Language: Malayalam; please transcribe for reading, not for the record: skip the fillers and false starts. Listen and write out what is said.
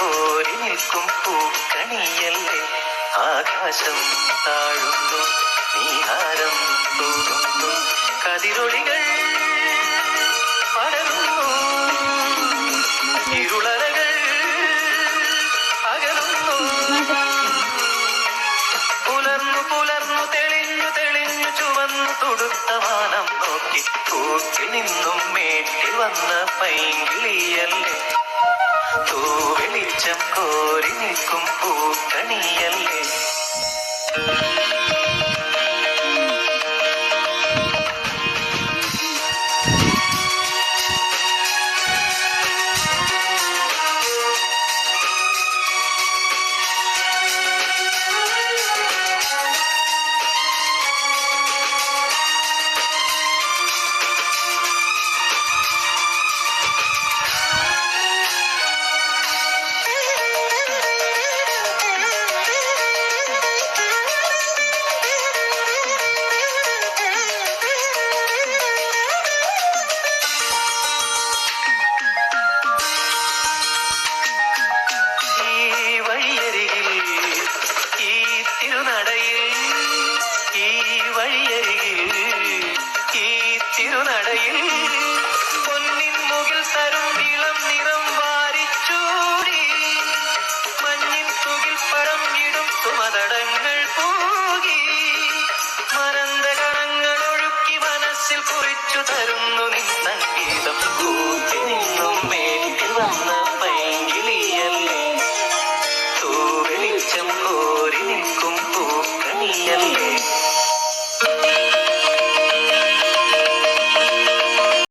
കോരി നിൽക്കും പൂക്കണിയല്ലേ. ആകാശം താഴുന്നു, നീഹാരം തൂകുന്നു, കതിരൊളികൾ പടരുന്നു, ഇരുളറകൾ അകലുന്നു. പുലർന്നു പുലർന്നു തെളിഞ്ഞു തെളിഞ്ഞു ചുവന്നു തൊടുത്ത മാനം നോക്കി കൂട്ടിൽ നിന്നും മേട്ടിൽ വന്ന പൈങ്കിളിയല്ലേ. തൂവെളിച്ചം കോരി നിൽക്കും പൂക്കണിയല്ലേ. തിരുനടയിൽ പൊന്നിൻ മുകിൽ തരും ഇളം നിറം വാരിച്ചൂടി, മഞ്ഞിൻ തുകിൽ പറന്നിടും സുമതടങ്ങൾ പൂകി, മരന്തകണങ്ങൾ ഒഴുക്കി മനസ്സിൽ കുറിച്ചു തരുന്നു നിൻ സംഗീതം.